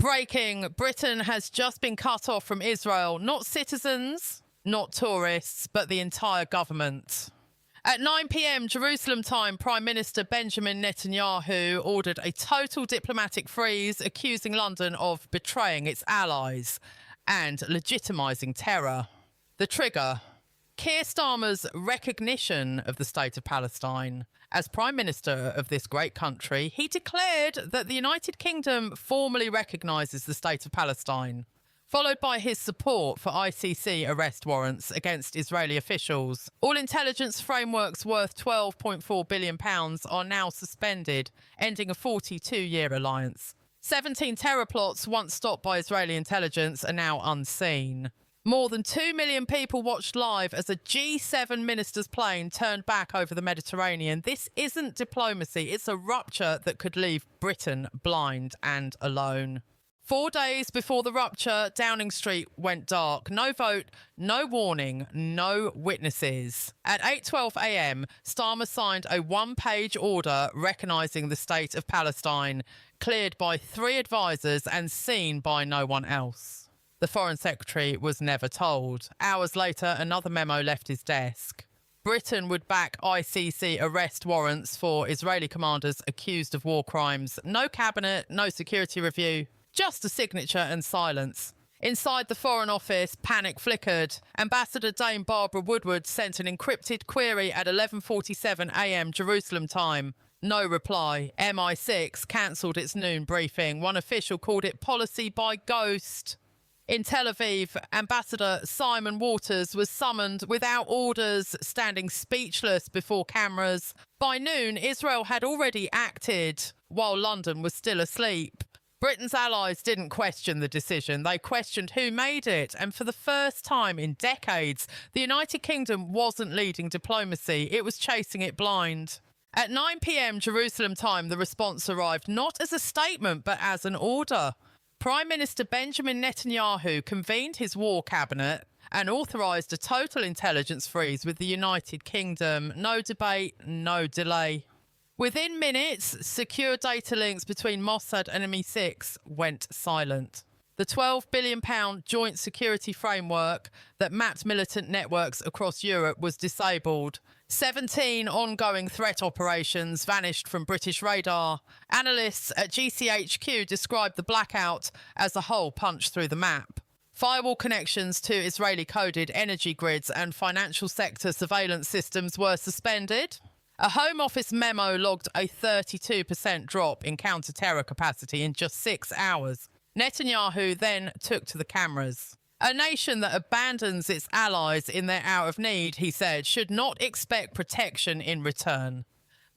Breaking, Britain has just been cut off from Israel. Not citizens, not tourists, but the entire government. At 9 p.m. Jerusalem time, Prime Minister Benjamin Netanyahu ordered a total diplomatic freeze, accusing London of betraying its allies and legitimising terror. The trigger: Keir Starmer's recognition of the state of Palestine. As Prime Minister of this great country, he declared that the United Kingdom formally recognises the state of Palestine, followed by his support for ICC arrest warrants against Israeli officials. All intelligence frameworks worth £12.4 billion are now suspended, ending a 42-year alliance. 17 terror plots once stopped by Israeli intelligence are now unseen. More than 2 million people watched live as a G7 minister's plane turned back over the Mediterranean. This isn't diplomacy, it's a rupture that could leave Britain blind and alone. 4 days before the rupture, Downing Street went dark. No vote, no warning, no witnesses. At 8:12 a.m, Starmer signed a one-page order recognising the state of Palestine, cleared by 3 advisors and seen by no one else. The Foreign Secretary was never told. Hours later, another memo left his desk. Britain would back ICC arrest warrants for Israeli commanders accused of war crimes. No cabinet, no security review, just a signature and silence. Inside the Foreign Office, panic flickered. Ambassador Dame Barbara Woodward sent an encrypted query at 11:47 a.m. Jerusalem time. No reply. MI6 cancelled its noon briefing. One official called it policy by ghost. In Tel Aviv, Ambassador Simon Waters was summoned without orders, standing speechless before cameras. By noon, Israel had already acted, while London was still asleep. Britain's allies didn't question the decision. They questioned who made it. And for the first time in decades, the United Kingdom wasn't leading diplomacy. It was chasing it blind. At 9 p.m. Jerusalem time, the response arrived not as a statement, but as an order. Prime Minister Benjamin Netanyahu convened his war cabinet and authorised a total intelligence freeze with the United Kingdom. No debate, no delay. Within minutes, secure data links between Mossad and MI6 went silent. The £12 billion joint security framework that mapped militant networks across Europe was disabled. 17 ongoing threat operations vanished from British radar. Analysts at GCHQ described the blackout as a hole punched through the map. Firewall connections to Israeli-coded energy grids and financial sector surveillance systems were suspended. A Home Office memo logged a 32% drop in counter-terror capacity in just 6 hours. Netanyahu then took to the cameras. A nation that abandons its allies in their hour of need, he said, should not expect protection in return.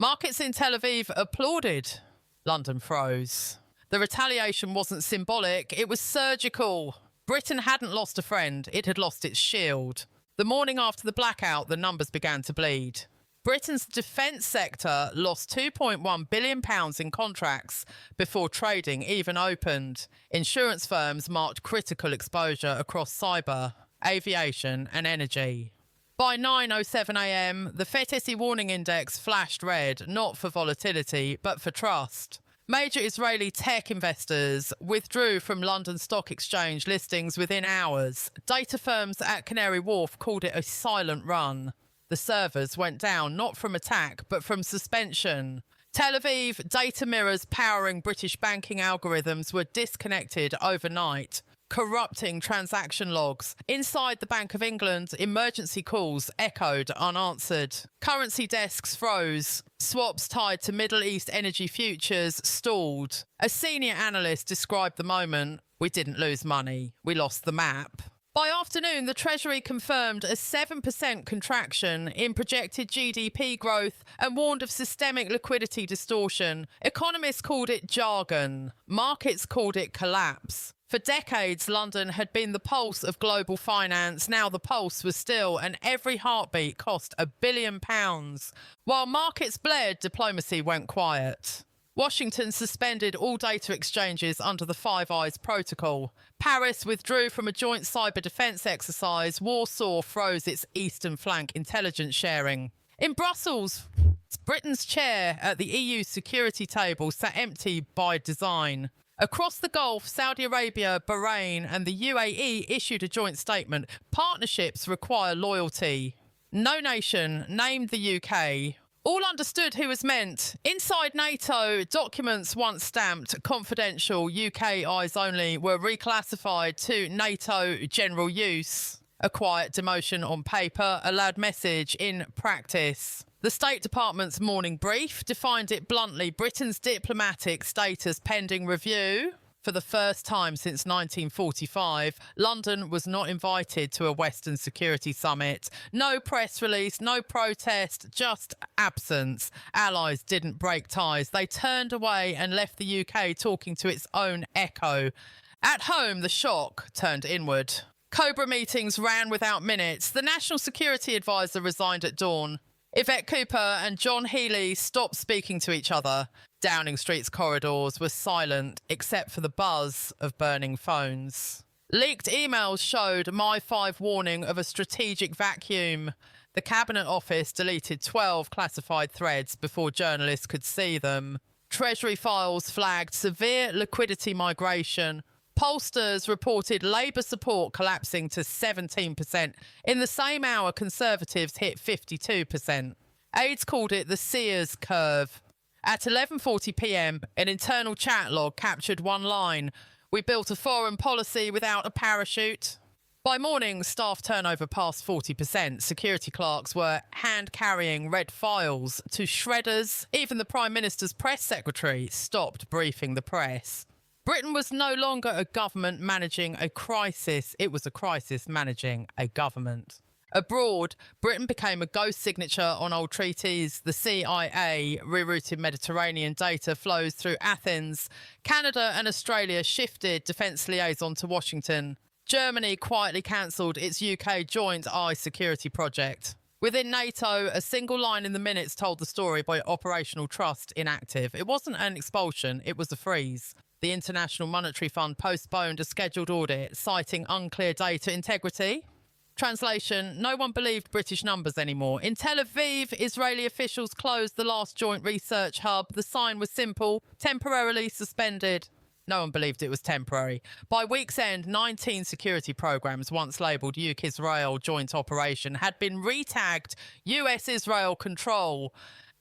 Markets in Tel Aviv applauded. London froze. The retaliation wasn't symbolic, it was surgical. Britain hadn't lost a friend, it had lost its shield. The morning after the blackout, the numbers began to bleed. Britain's defence sector lost £2.1 billion in contracts before trading even opened. Insurance firms marked critical exposure across cyber, aviation and energy. By 9:07 a.m, the FTSE warning index flashed red, not for volatility, but for trust. Major Israeli tech investors withdrew from London Stock Exchange listings within hours. Data firms at Canary Wharf called it a silent run. The servers went down not from attack, but from suspension. Tel Aviv data mirrors powering British banking algorithms were disconnected overnight, corrupting transaction logs. Inside the Bank of England, emergency calls echoed unanswered. Currency desks froze. Swaps tied to Middle East energy futures stalled. A senior analyst described the moment: "We didn't lose money, we lost the map." By afternoon, the Treasury confirmed a 7% contraction in projected GDP growth and warned of systemic liquidity distortion. Economists called it jargon. Markets called it collapse. For decades, London had been the pulse of global finance. Now the pulse was still, and every heartbeat cost £1 billion. While markets bled, diplomacy went quiet. Washington suspended all data exchanges under the Five Eyes Protocol. Paris withdrew from a joint cyber defence exercise. Warsaw froze its eastern flank intelligence sharing. In Brussels, Britain's chair at the EU security table sat empty by design. Across the Gulf, Saudi Arabia, Bahrain and the UAE issued a joint statement. Partnerships require loyalty. No nation named the UK. All understood who was meant. Inside NATO, documents once stamped confidential UK eyes only were reclassified to NATO general use. A quiet demotion on paper, a loud message in practice. The State Department's morning brief defined it bluntly: Britain's diplomatic status pending review. For the first time since 1945, London was not invited to a Western security summit. No press release, no protest, just absence. Allies didn't break ties. They turned away and left the UK talking to its own echo. At home, the shock turned inward. Cobra meetings ran without minutes. The National Security Advisor resigned at dawn. Yvette Cooper and John Healey stopped speaking to each other. Downing Street's corridors were silent except for the buzz of burning phones. Leaked emails showed My5 warning of a strategic vacuum. The Cabinet Office deleted 12 classified threads before journalists could see them. Treasury files flagged severe liquidity migration. Pollsters reported Labour support collapsing to 17%. In the same hour, Conservatives hit 52%. Aides called it the Sears curve. At 11:40 p.m, an internal chat log captured one line: "We built a foreign policy without a parachute." By morning, staff turnover passed 40%. Security clerks were hand-carrying red files to shredders. Even the Prime Minister's press secretary stopped briefing the press. Britain was no longer a government managing a crisis. It was a crisis managing a government. Abroad, Britain became a ghost signature on old treaties. The CIA rerouted Mediterranean data flows through Athens. Canada and Australia shifted defence liaison to Washington. Germany quietly cancelled its UK Joint Eye Security project. Within NATO, a single line in the minutes told the story by Operational Trust inactive. It wasn't an expulsion, it was a freeze. The International Monetary Fund postponed a scheduled audit, citing unclear data integrity. Translation: no one believed British numbers anymore. In Tel Aviv, Israeli officials closed the last joint research hub. The sign was simple: temporarily suspended. No one believed it was temporary. By week's end, 19 security programs, once labelled UK-Israel Joint Operation, had been retagged US-Israel Control.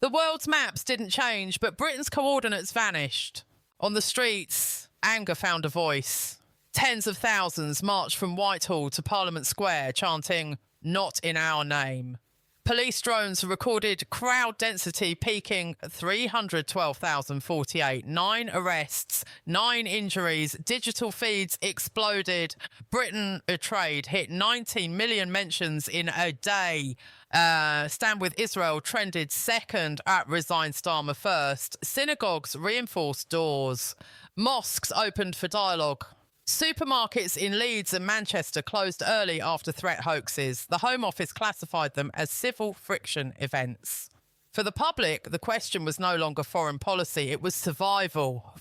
The world's maps didn't change, but Britain's coordinates vanished. On the streets, anger found a voice. Tens of thousands marched from Whitehall to Parliament Square, chanting, "Not in our name." Police drones recorded crowd density peaking 312,048, 9 arrests, 9 injuries, digital feeds exploded. Britain betrayed hit 19 million mentions in a day. Stand with Israel trended second at resign Starmer first. Synagogues reinforced doors. Mosques opened for dialogue. Supermarkets in Leeds and Manchester closed early after threat hoaxes. The Home Office classified them as civil friction events. For the public, the question was no longer foreign policy, it was survival.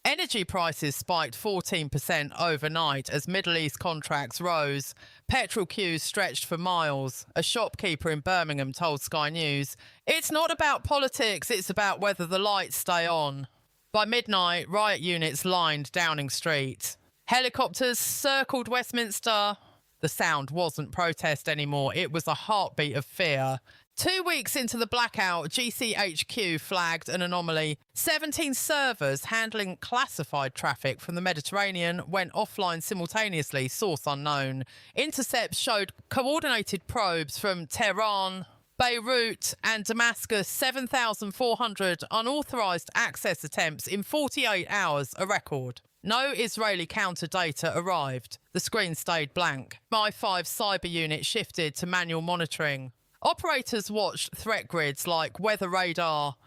Energy prices spiked 14% overnight as Middle East contracts rose. Petrol queues stretched for miles. A shopkeeper in Birmingham told Sky News, "It's not about politics, it's about whether the lights stay on." By midnight, riot units lined Downing Street. Helicopters circled Westminster. The sound wasn't protest anymore. It was a heartbeat of fear. 2 weeks into the blackout, GCHQ flagged an anomaly. 17 servers handling classified traffic from the Mediterranean went offline simultaneously, source unknown. Intercepts showed coordinated probes from Tehran, Beirut and Damascus, 7,400 unauthorised access attempts in 48 hours, a record. No Israeli counter data arrived. The screen stayed blank. My5 cyber unit shifted to manual monitoring. Operators watched threat grids like weather radar,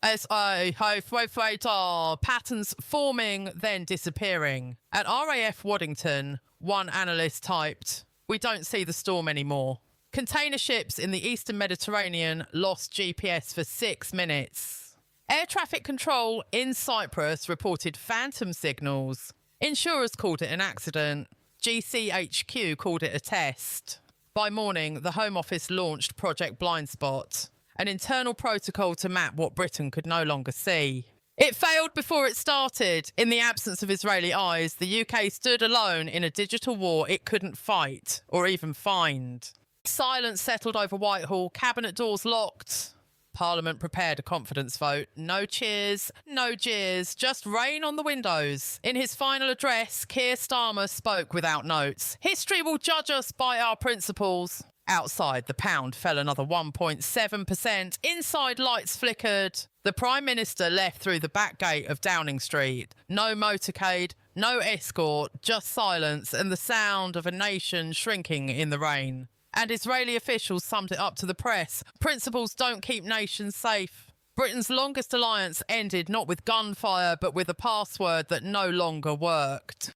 radar, patterns forming, then disappearing. At RAF Waddington, one analyst typed, "We don't see the storm anymore." Container ships in the eastern Mediterranean lost GPS for 6 minutes. Air traffic control in Cyprus reported phantom signals. Insurers called it an accident. GCHQ called it a test. By morning, the Home Office launched Project Blindspot, an internal protocol to map what Britain could no longer see. It failed before it started. In the absence of Israeli eyes, the UK stood alone in a digital war it couldn't fight or even find. Silence settled over Whitehall, cabinet doors locked. Parliament prepared a confidence vote. No cheers, no jeers, just rain on the windows. In his final address, Keir Starmer spoke without notes. History will judge us by our principles. Outside, the pound fell another 1.7%. Inside, lights flickered. The Prime Minister left through the back gate of Downing Street. No motorcade, no escort, just silence and the sound of a nation shrinking in the rain. And Israeli officials summed it up to the press. Principles don't keep nations safe. Britain's longest alliance ended not with gunfire, but with a password that no longer worked.